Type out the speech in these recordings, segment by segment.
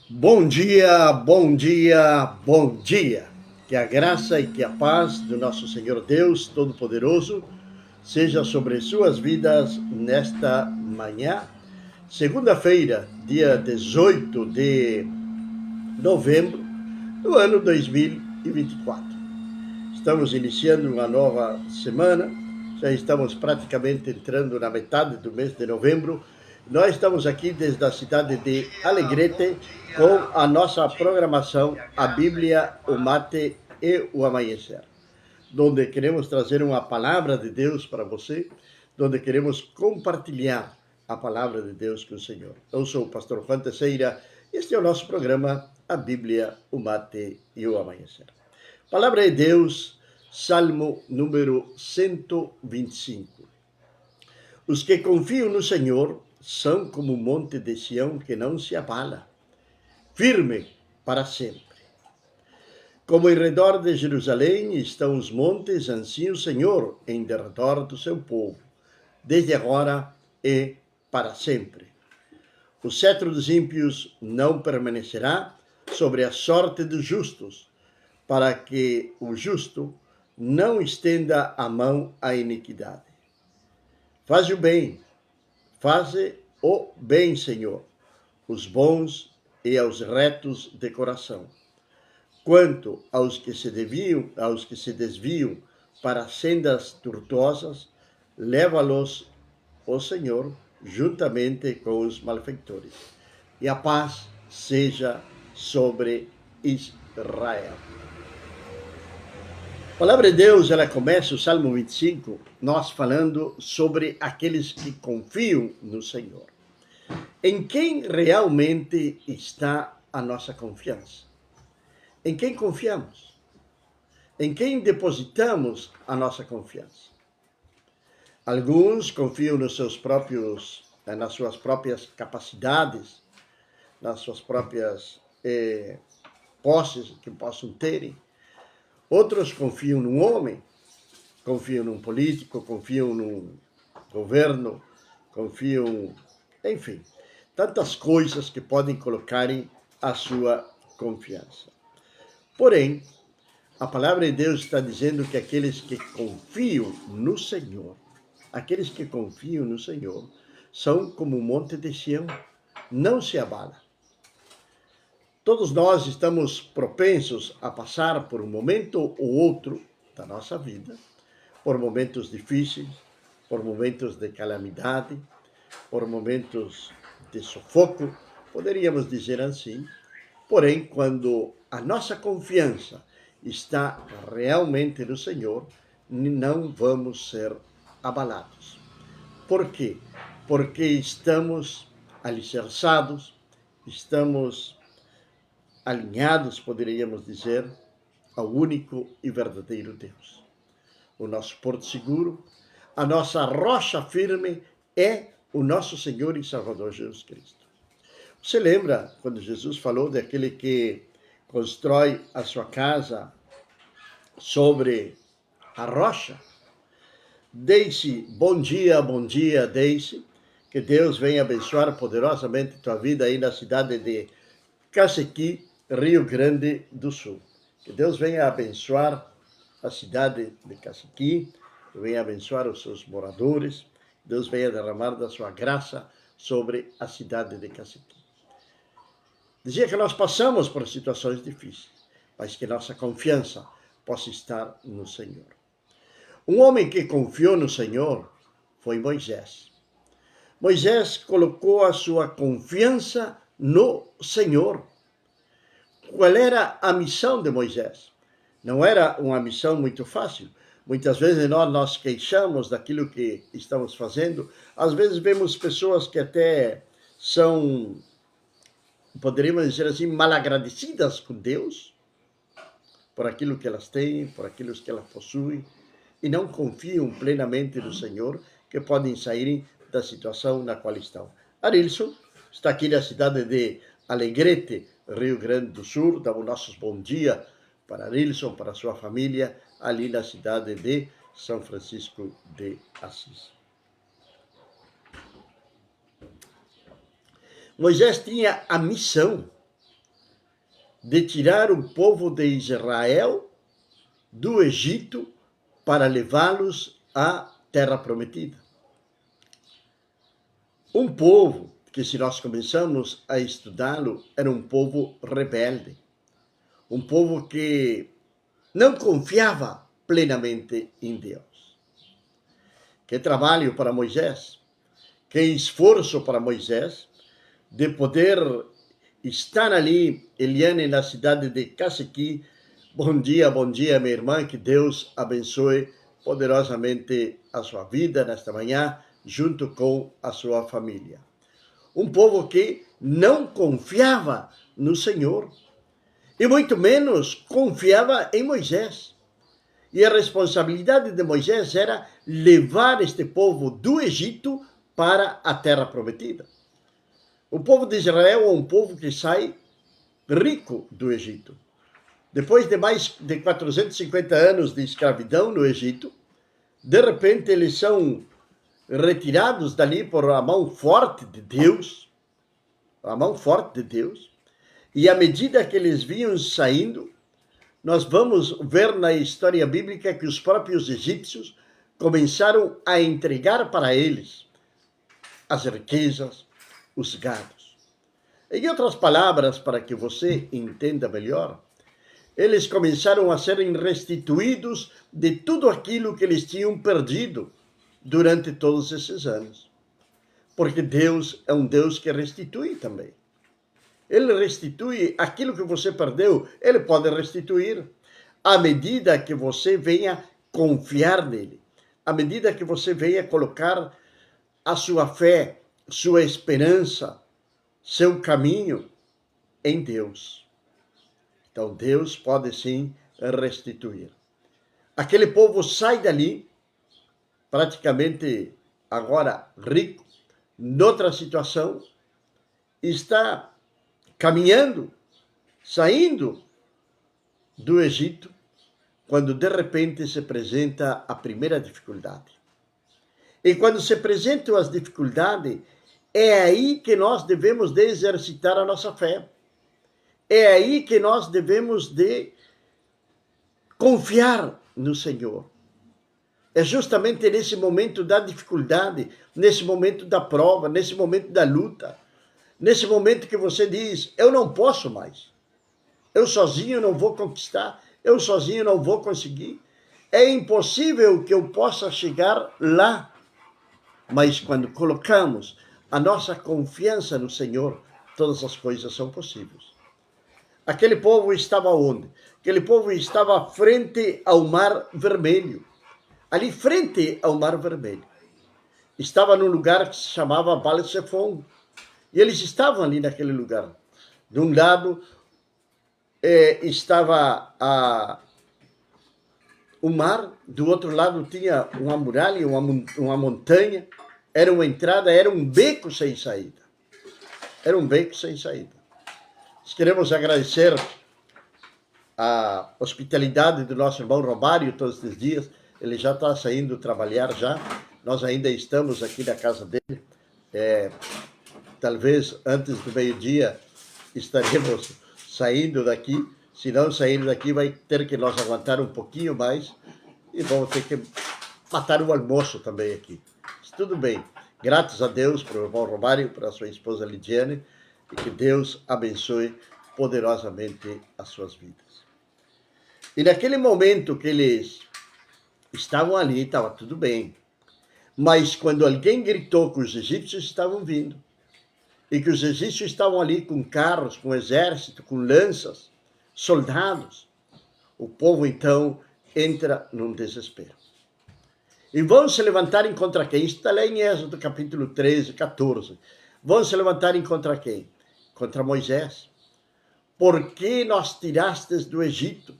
Bom dia, bom dia, bom dia. Que a graça e que a paz do nosso Senhor Deus Todo-Poderoso seja sobre suas vidas nesta manhã, segunda-feira, dia 18 de novembro do ano 2024. Estamos iniciando uma nova semana, já estamos praticamente entrando na metade do mês de novembro. Nós estamos aqui desde a cidade de Alegrete com a nossa programação A Bíblia, o Mate e o Amanhecer, onde queremos trazer uma palavra de Deus para você, onde queremos compartilhar a palavra de Deus com o Senhor. Eu sou o pastor Juan Teixeira e este é o nosso programa A Bíblia, o Mate e o Amanhecer. Palavra de Deus, Salmo número 125. Os que confiam no Senhor são como o monte de Sião que não se abala, firme para sempre. Como em redor de Jerusalém estão os montes, assim o Senhor em derredor do seu povo, desde agora e para sempre. O cetro dos ímpios não permanecerá sobre a sorte dos justos, para que o justo não estenda a mão à iniquidade. Faze o bem, faze o bem, Senhor, os bons e aos retos de coração. Quanto aos que se desviam para sendas tortuosas, leva-los o Senhor juntamente com os malfeitores. E a paz seja sobre Israel. A palavra de Deus, ela começa o Salmo 25, nós falando sobre aqueles que confiam no Senhor. Em quem realmente está a nossa confiança? Em quem confiamos? Em quem depositamos a nossa confiança? Alguns confiam nas suas próprias capacidades, nas suas próprias posses que possam terem. Outros confiam num homem, confiam num político, confiam num governo, confiam, enfim, tantas coisas que podem colocarem a sua confiança. Porém, a palavra de Deus está dizendo que aqueles que confiam no Senhor, são como o monte de Sião, não se abala. Todos nós estamos propensos a passar por um momento ou outro da nossa vida, por momentos difíceis, por momentos de calamidade, por momentos de sufoco, poderíamos dizer assim. Porém, quando a nossa confiança está realmente no Senhor, não vamos ser abalados. Por quê? Porque estamos alicerçados, estamos alinhados, poderíamos dizer, ao único e verdadeiro Deus. O nosso porto seguro, a nossa rocha firme é o nosso Senhor e Salvador Jesus Cristo. Você lembra quando Jesus falou daquele que constrói a sua casa sobre a rocha? Deixe, bom dia, Deixe, que Deus venha abençoar poderosamente tua vida aí na cidade de Cacequi, Rio Grande do Sul. Que Deus venha abençoar a cidade de Cacequi, venha abençoar os seus moradores, Deus venha derramar da sua graça sobre a cidade de Cacequi. Dizia que nós passamos por situações difíceis, mas que nossa confiança possa estar no Senhor. Um homem que confiou no Senhor foi Moisés. Moisés colocou a sua confiança no Senhor. Qual era a missão de Moisés? Não era uma missão muito fácil. Muitas vezes nós queixamos daquilo que estamos fazendo. Às vezes vemos pessoas que até são, poderíamos dizer assim, malagradecidas com Deus, por aquilo que elas têm, por aquilo que elas possuem, e não confiam plenamente no Senhor, que podem sair da situação na qual estão. Arilson está aqui na cidade de Alegrete, Rio Grande do Sul. Damos nossos bom dia para Arilson, para sua família, ali na cidade de São Francisco de Assis. Moisés tinha a missão de tirar o povo de Israel do Egito para levá-los à terra prometida. Um povo que, se nós começamos a estudá-lo, era um povo rebelde, um povo que não confiava plenamente em Deus. Que trabalho para Moisés, que esforço para Moisés de poder estar ali, Eliane, na cidade de Cacequi. Bom dia, minha irmã, que Deus abençoe poderosamente a sua vida nesta manhã, junto com a sua família. Um povo que não confiava no Senhor, e muito menos confiava em Moisés. E a responsabilidade de Moisés era levar este povo do Egito para a terra prometida. O povo de Israel é um povo que sai rico do Egito. Depois de mais de 450 anos de escravidão no Egito, de repente eles são retirados dali por a mão forte de Deus, e à medida que eles vinham saindo, nós vamos ver na história bíblica que os próprios egípcios começaram a entregar para eles as riquezas, os gados. Em outras palavras, para que você entenda melhor, eles começaram a serem restituídos de tudo aquilo que eles tinham perdido durante todos esses anos. Porque Deus é um Deus que restitui também. Ele restitui aquilo que você perdeu, ele pode restituir à medida que você venha confiar nele, à medida que você venha colocar a sua fé, sua esperança, seu caminho em Deus. Então Deus pode sim restituir. Aquele povo sai dali, praticamente agora rico, noutra situação, está caminhando, saindo do Egito, quando de repente se apresenta a primeira dificuldade. E quando se apresentam as dificuldades, é aí que nós devemos de exercitar a nossa fé. É aí que nós devemos de confiar no Senhor. É justamente nesse momento da dificuldade, nesse momento da prova, nesse momento da luta, nesse momento que você diz, eu não posso mais. Eu sozinho não vou conquistar, eu sozinho não vou conseguir. É impossível que eu possa chegar lá. Mas quando colocamos a nossa confiança no Senhor, todas as coisas são possíveis. Aquele povo estava onde? Aquele povo estava frente ao Mar Vermelho. Ali frente ao Mar Vermelho. Estava num lugar que se chamava Baal-Zephon. E eles estavam ali naquele lugar. De um lado estava o mar, do outro lado tinha uma muralha, uma montanha. Era uma entrada, era um beco sem saída. Era um beco sem saída. Nós queremos agradecer a hospitalidade do nosso irmão Romário todos os dias. Ele já está saindo trabalhar já. Nós ainda estamos aqui na casa dele. Talvez antes do meio-dia estaremos saindo daqui. Se não sair daqui, vai ter que nos aguentar um pouquinho mais. E vamos ter que matar o almoço também aqui. Mas tudo bem. Graças a Deus para o irmão Romário, para a sua esposa Lidiane. E que Deus abençoe poderosamente as suas vidas. E naquele momento que eles estavam ali, estava tudo bem. Mas quando alguém gritou que os egípcios estavam vindo, e que os egípcios estavam ali com carros, com exército, com lanças, soldados, o povo então entra num desespero. E vão se levantarem contra quem? Isso está lá em Êxodo capítulo 13, 14. Vão se levantarem contra quem? Contra Moisés. Por que nos tirastes do Egito?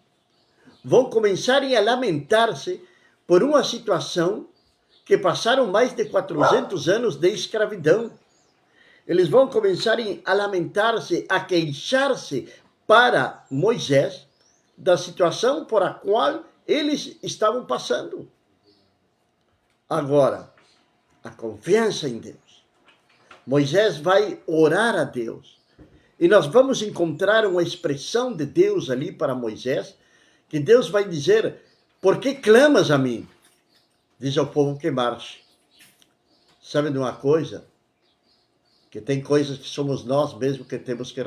Vão começarem a lamentar-se por uma situação que passaram mais de 400 anos de escravidão. Eles vão começarem a lamentar-se, a queixar-se para Moisés da situação por a qual eles estavam passando. Agora, a confiança em Deus, Moisés vai orar a Deus. E nós vamos encontrar uma expressão de Deus ali para Moisés, que Deus vai dizer: por que clamas a mim? Diz ao povo que marche. Sabe de uma coisa? Que tem coisas que somos nós mesmos que temos que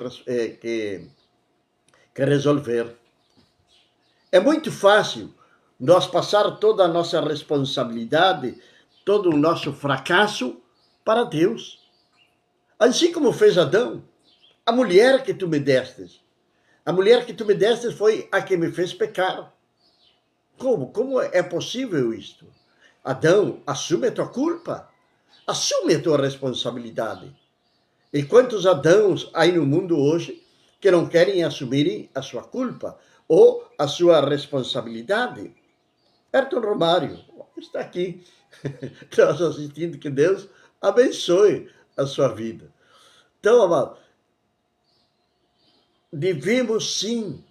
resolver. É muito fácil nós passar toda a nossa responsabilidade, todo o nosso fracasso para Deus. Assim como fez Adão. A mulher que tu me destes. A mulher que tu me destes foi a que me fez pecar. Como? Como é possível isto? Adão, assume a tua culpa. Assume a tua responsabilidade. E quantos Adãos aí no mundo hoje que não querem assumir a sua culpa ou a sua responsabilidade? Ayrton Romário está aqui, nós assistindo, que Deus abençoe a sua vida. Então, amado, devemos sim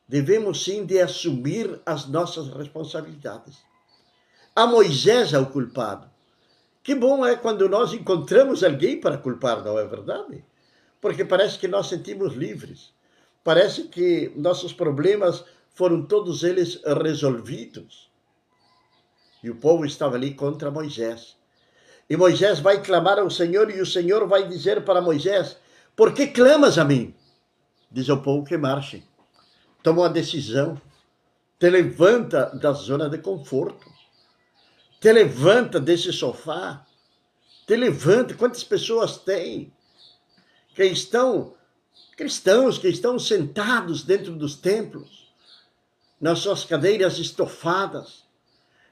de assumir as nossas responsabilidades. A Moisés é o culpado. Que bom é quando nós encontramos alguém para culpar, não é verdade? Porque parece que nós sentimos livres. Parece que nossos problemas foram todos eles resolvidos. E o povo estava ali contra Moisés. E Moisés vai clamar ao Senhor e o Senhor vai dizer para Moisés: por que clamas a mim? Diz ao povo que marche. Toma uma decisão. Te levanta da zona de conforto. Te levanta desse sofá. Te levanta. Quantas pessoas tem que estão cristãos, que estão sentados dentro dos templos, nas suas cadeiras estofadas,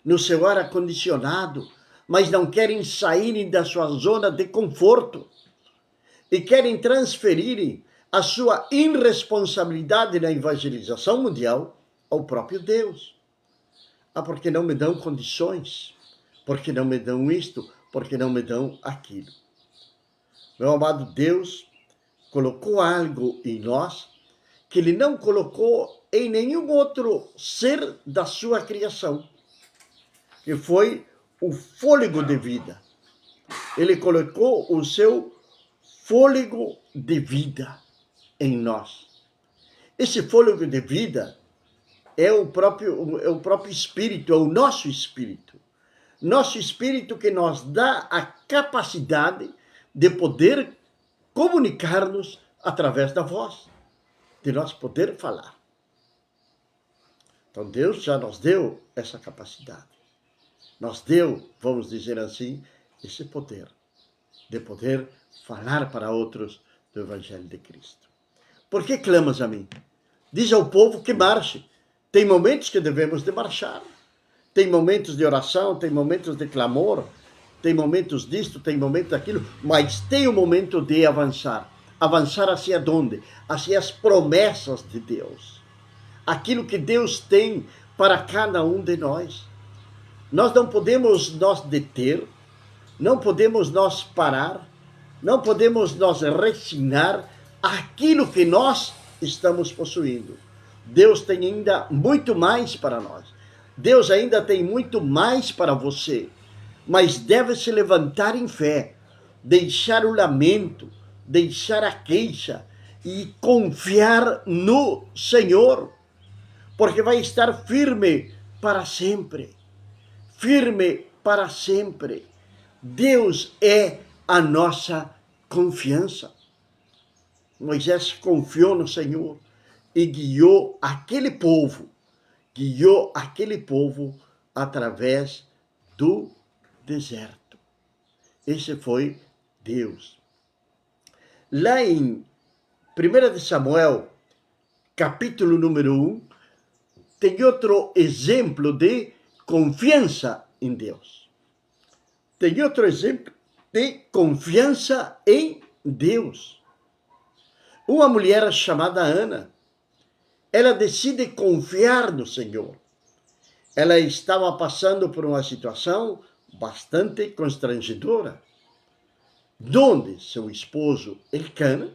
no seu ar acondicionado, mas não querem sair da sua zona de conforto e querem transferir a sua irresponsabilidade na evangelização mundial ao próprio Deus. Ah, porque não me dão condições, porque não me dão isto, porque não me dão aquilo. Meu amado, Deus colocou algo em nós que Ele não colocou em nenhum outro ser da sua criação, que foi o fôlego de vida. Ele colocou o seu fôlego de vida em nós. Esse fôlego de vida é o próprio Espírito, é o nosso Espírito. Nosso Espírito que nos dá a capacidade de poder comunicar-nos através da voz, de nós poder falar. Então Deus já nos deu essa capacidade. Nos deu, vamos dizer assim, esse poder, de poder falar para outros do Evangelho de Cristo. Por que clamas a mim? Diz ao povo que marche. Tem momentos que devemos de marchar. Tem momentos de oração, tem momentos de clamor, tem momentos disto, tem momentos daquilo, mas tem o momento de avançar. Avançar hacia onde? Hacia as promessas de Deus. Aquilo que Deus tem para cada um de nós. Nós não podemos nos deter, não podemos nos parar, não podemos nos resignar àquilo que nós estamos possuindo. Deus tem ainda muito mais para nós. Deus ainda tem muito mais para você, mas deve se levantar em fé, deixar o lamento, deixar a queixa e confiar no Senhor, porque vai estar firme para sempre. Firme para sempre. Deus é a nossa confiança. Moisés confiou no Senhor e guiou aquele povo através do deserto. Esse foi Deus. Lá em 1 de Samuel, capítulo número 1, tem outro exemplo de confiança em Deus. Tem outro exemplo de confiança em Deus. Uma mulher chamada Ana, ela decide confiar no Senhor. Ela estava passando por uma situação bastante constrangedora, onde seu esposo Elcana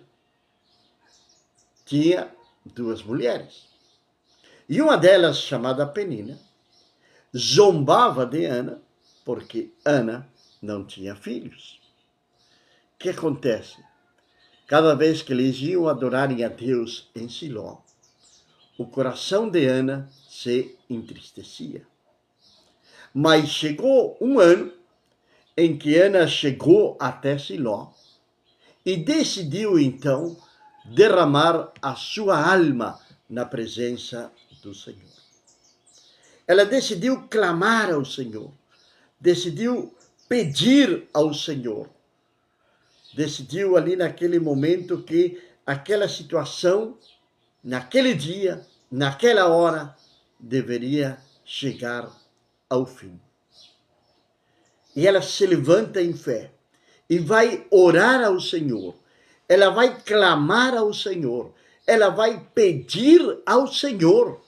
tinha duas mulheres. E uma delas, chamada Penina, zombava de Ana, porque Ana não tinha filhos. que acontece? Cada vez que eles iam adorarem a Deus em Siló, o coração de Ana se entristecia. Mas chegou um ano em que Ana chegou até Siló e decidiu então derramar a sua alma na presença do Senhor. Ela decidiu clamar ao Senhor, decidiu pedir ao Senhor, decidiu ali naquele momento que aquela situação, naquele dia, naquela hora, deveria chegar ao fim. E ela se levanta em fé e vai orar ao Senhor. Ela vai clamar ao Senhor. Ela vai pedir ao Senhor.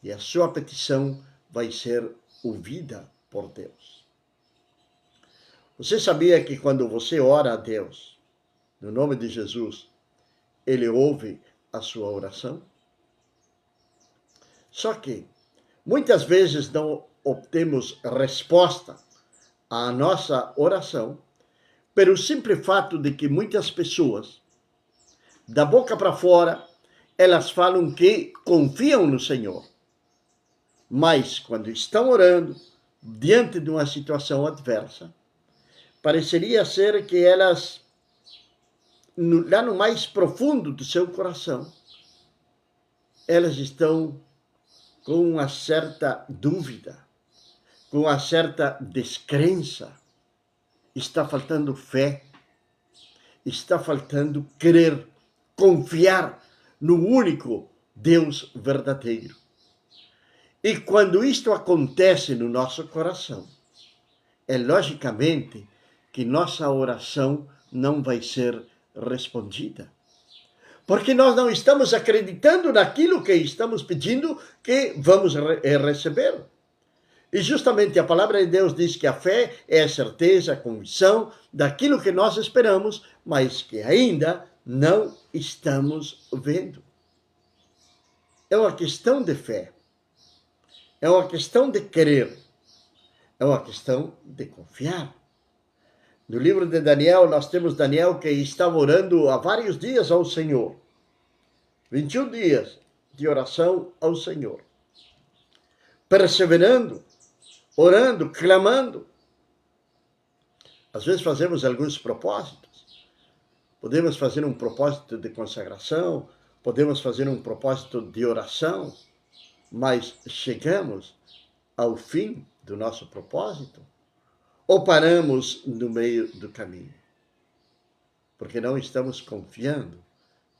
E a sua petição vai ser ouvida por Deus. Você sabia que quando você ora a Deus, no nome de Jesus, Ele ouve a sua oração? Só que muitas vezes não obtemos resposta à nossa oração pelo simples fato de que muitas pessoas, da boca para fora, elas falam que confiam no Senhor. Mas quando estão orando, diante de uma situação adversa, pareceria ser que elas, lá no mais profundo do seu coração, elas estão com uma certa dúvida, com uma certa descrença. Está faltando fé, está faltando crer, confiar no único Deus verdadeiro. E quando isto acontece no nosso coração, é logicamente que nossa oração não vai ser respondida. Porque nós não estamos acreditando naquilo que estamos pedindo que vamos receber. E justamente a palavra de Deus diz que a fé é a certeza, a convicção daquilo que nós esperamos, mas que ainda não estamos vendo. É uma questão de fé. É uma questão de crer. É uma questão de confiar. No livro de Daniel, nós temos Daniel que estava orando há vários dias ao Senhor. 21 dias de oração ao Senhor. Perseverando, orando, clamando. Às vezes fazemos alguns propósitos. Podemos fazer um propósito de consagração, podemos fazer um propósito de oração, mas chegamos ao fim do nosso propósito ou paramos no meio do caminho? Porque não estamos confiando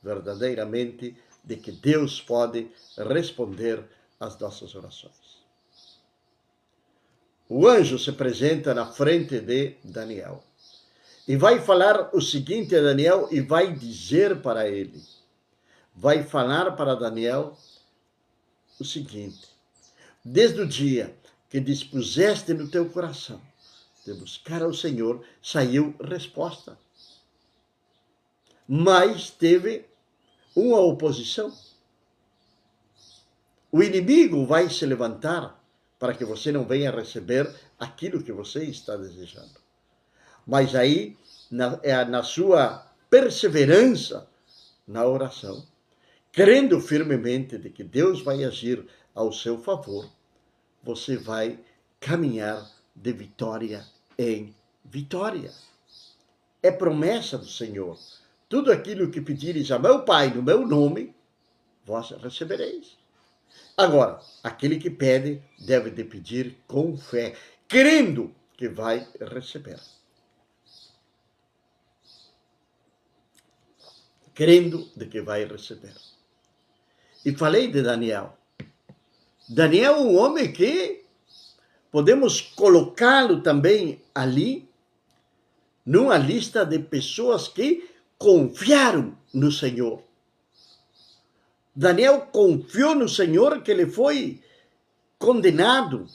verdadeiramente de que Deus pode responder às nossas orações. O anjo se apresenta na frente de Daniel e vai falar o seguinte a Daniel e vai dizer para ele, vai falar para Daniel o seguinte: desde o dia que dispuseste no teu coração de buscar ao Senhor, saiu resposta. Mas teve uma oposição. O inimigo vai se levantar para que você não venha receber aquilo que você está desejando. Mas aí, na sua perseverança na oração, crendo firmemente de que Deus vai agir ao seu favor, você vai caminhar de vitória em vitória. É promessa do Senhor. Tudo aquilo que pedires a meu Pai no meu nome, vós recebereis. Agora, aquele que pede deve de pedir com fé, crendo que vai receber. Crendo de que vai receber. E falei de Daniel. Daniel é um homem que podemos colocá-lo também ali, numa lista de pessoas que confiaram no Senhor. Daniel confiou no Senhor que ele foi condenado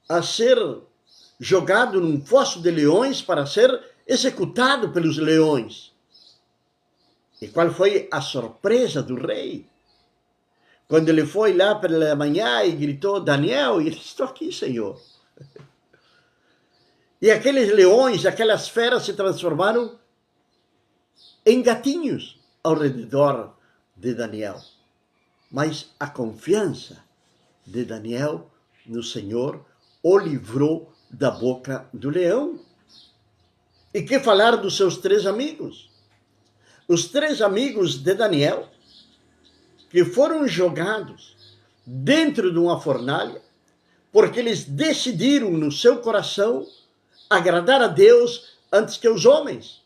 a ser jogado num fosso de leões para ser executado pelos leões. E qual foi a surpresa do rei? Quando ele foi lá pela manhã e gritou, Daniel, e ele disse, estou aqui, Senhor. E aqueles leões, aquelas feras se transformaram em gatinhos ao redor de Daniel. Mas a confiança de Daniel no Senhor o livrou da boca do leão. E que falar dos seus 3 amigos? Os 3 amigos de Daniel, que foram jogados dentro de uma fornalha, porque eles decidiram no seu coração agradar a Deus antes que os homens.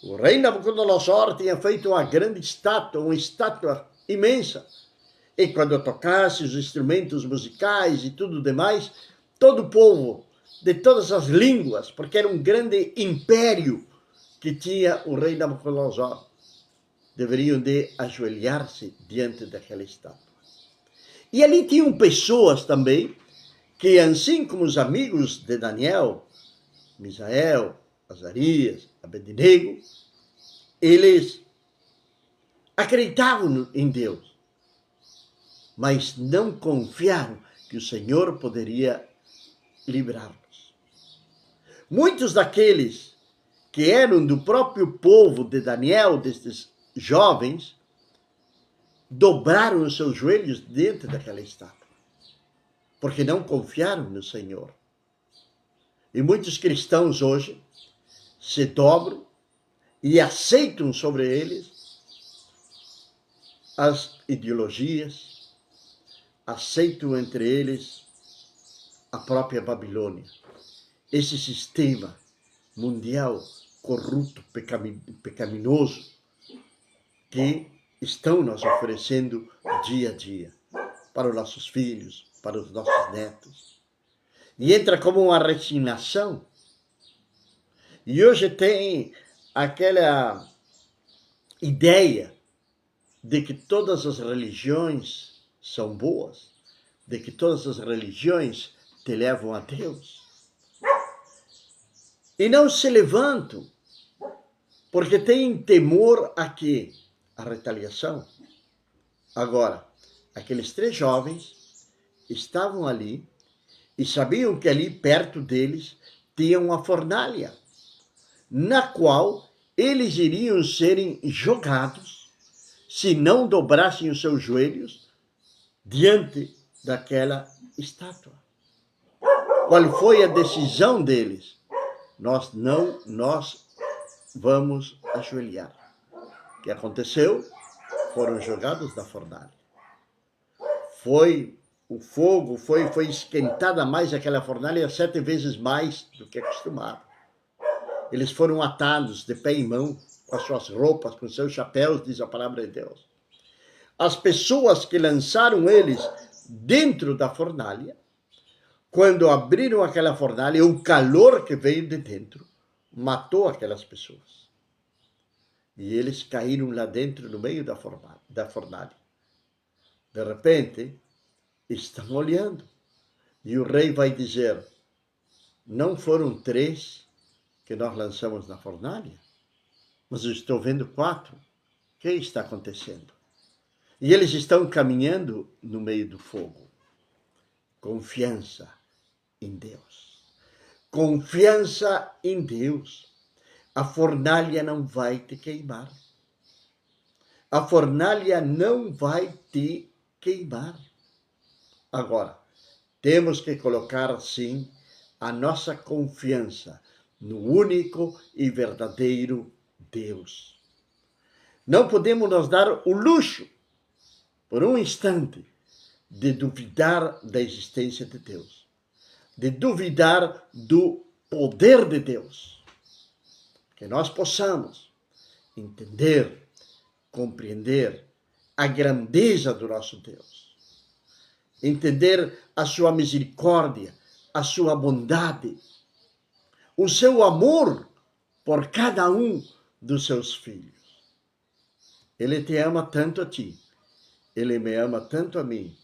O rei Nabucodonosor tinha feito uma estátua imensa. E quando tocasse os instrumentos musicais e tudo demais, todo o povo, de todas as línguas, porque era um grande império que tinha o rei Nabucodonosor, deveriam de ajoelhar-se diante daquela estátua. E ali tinham pessoas também que, assim como os amigos de Daniel, Misael, Azarias, Abednego, eles acreditavam em Deus, mas não confiaram que o Senhor poderia livrá-los. Muitos daqueles que eram do próprio povo de Daniel, destes jovens, dobraram os seus joelhos diante daquela estátua, porque não confiaram no Senhor. E muitos cristãos hoje se dobram e aceitam sobre eles as ideologias, aceitam entre eles a própria Babilônia, esse sistema mundial corrupto, pecaminoso, que estão nos oferecendo dia a dia para os nossos filhos, para os nossos netos. E entra como uma resignação. E hoje tem aquela ideia de que todas as religiões são boas, de que todas as religiões te levam a Deus. E não se levantam, porque têm temor a quê? A retaliação. Agora, aqueles 3 jovens estavam ali e sabiam que ali perto deles tinha uma fornalha, na qual eles iriam serem jogados se não dobrassem os seus joelhos diante daquela estátua. Qual foi a decisão deles? Nós vamos ajoelhar. O que aconteceu? Foram jogados da fornalha. O fogo foi esquentada mais aquela fornalha 7 vezes mais do que acostumado. Eles foram atados de pé e mão, com as suas roupas, com seus chapéus, diz a palavra de Deus. As pessoas que lançaram eles dentro da fornalha, quando abriram aquela fornalha, o calor que veio de dentro matou aquelas pessoas. E eles caíram lá dentro, no meio da fornalha. De repente, estão olhando. E o rei vai dizer, não foram 3 que nós lançamos na fornalha? Mas eu estou vendo 4. O que está acontecendo? E eles estão caminhando no meio do fogo. Confiança em Deus. Confiança em Deus. A fornalha não vai te queimar. A fornalha não vai te queimar. Agora, temos que colocar, sim, a nossa confiança no único e verdadeiro Deus. Não podemos nos dar o luxo, por um instante, de duvidar da existência de Deus, de duvidar do poder de Deus. Que nós possamos entender, compreender a grandeza do nosso Deus, entender a sua misericórdia, a sua bondade, o seu amor por cada um dos seus filhos. Ele te ama tanto a ti, ele me ama tanto a mim,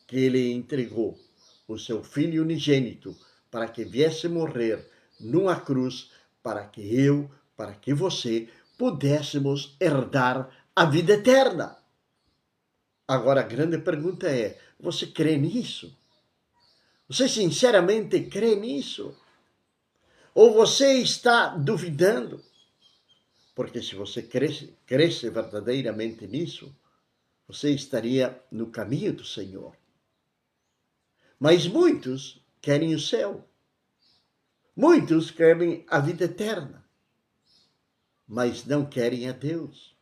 que ele entregou o seu Filho unigênito para que viesse morrer numa cruz, para que você pudéssemos herdar a vida eterna. Agora, a grande pergunta é, você crê nisso? Você sinceramente crê nisso? Ou você está duvidando? Porque se você cresce verdadeiramente nisso, você estaria no caminho do Senhor. Mas muitos querem o céu. Muitos querem a vida eterna. Mas não querem a Deus.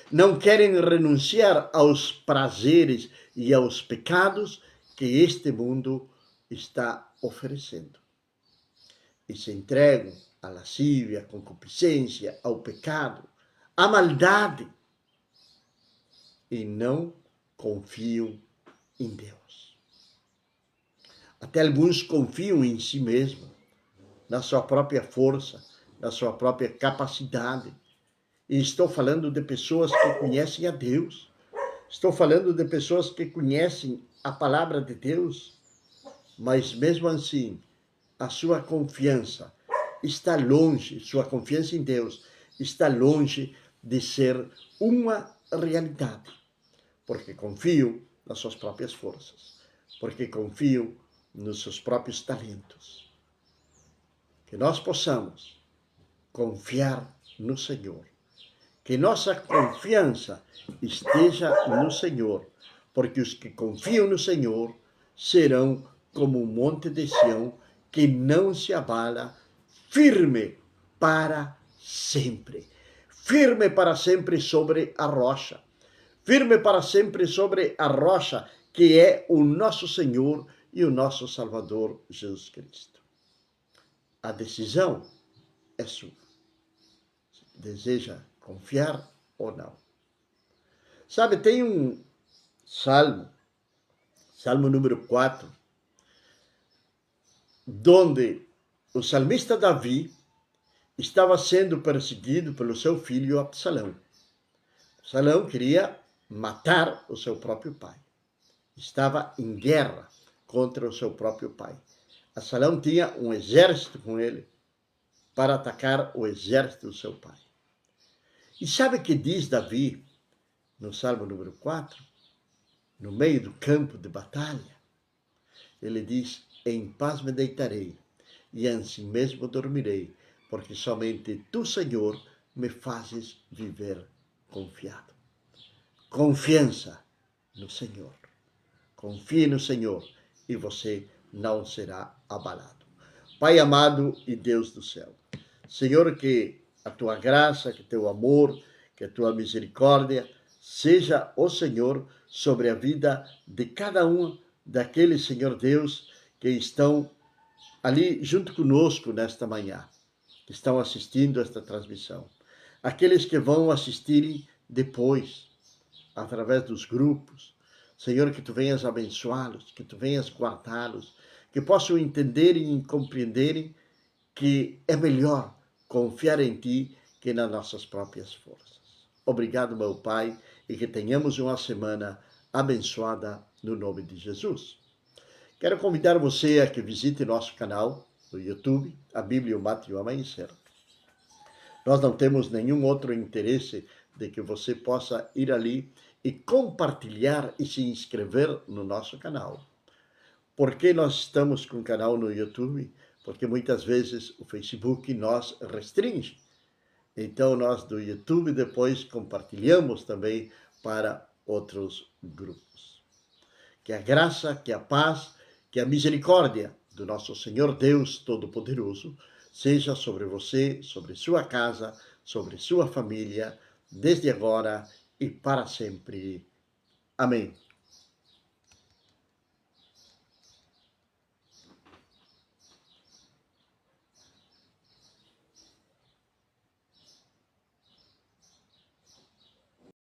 Não querem renunciar aos prazeres e aos pecados que este mundo está oferecendo. E se entregam à lascívia, à concupiscência, ao pecado, à maldade, e não confiam em Deus. Até alguns confiam em si mesmos, na sua própria força, na sua própria capacidade. E estou falando de pessoas que conhecem a Deus. Estou falando de pessoas que conhecem a palavra de Deus, mas mesmo assim, a sua confiança está longe, sua confiança em Deus está longe de ser uma realidade. Porque confiam nas suas próprias forças, porque confiam nos seus próprios talentos. Que nós possamos confiar no Senhor. Que nossa confiança esteja no Senhor, porque os que confiam no Senhor serão como um monte de Sião que não se abala, firme para sempre. Firme para sempre sobre a rocha. Firme para sempre sobre a rocha, que é o nosso Senhor e o nosso Salvador Jesus Cristo. A decisão é sua. Deseja confiar ou não? Sabe, tem um salmo, Salmo número 4, onde o salmista Davi estava sendo perseguido pelo seu filho Absalão. Absalão queria matar o seu próprio pai. Estava em guerra contra o seu próprio pai. Absalão tinha um exército com ele para atacar o exército do seu pai. E sabe o que diz Davi no Salmo número 4? No meio do campo de batalha, ele diz: em paz me deitarei e assim mesmo dormirei, porque somente tu, Senhor, me fazes viver confiado. Confiança no Senhor. Confie no Senhor e você não será abalado. Pai amado e Deus do céu, Senhor, que a tua graça, que teu amor, que a tua misericórdia seja, ó Senhor, sobre a vida de cada um daqueles, Senhor Deus, que estão ali junto conosco nesta manhã, que estão assistindo esta transmissão. Aqueles que vão assistirem depois, através dos grupos. Senhor, que tu venhas abençoá-los, que tu venhas guardá-los, que possam entenderem e compreenderem que é melhor confiar em ti que nas nossas próprias forças. Obrigado, meu Pai, e que tenhamos uma semana abençoada no nome de Jesus. Quero convidar você a que visite nosso canal no YouTube, a Bíblia, o Mato e o Amanhecer. Nós não temos nenhum outro interesse de que você possa ir ali e compartilhar e se inscrever no nosso canal. Por que nós estamos com o canal no YouTube? Porque muitas vezes o Facebook nos restringe. Então nós do YouTube depois compartilhamos também para outros grupos. Que a graça, que a paz, que a misericórdia do nosso Senhor Deus Todo-Poderoso seja sobre você, sobre sua casa, sobre sua família, desde agora e para sempre. Amém.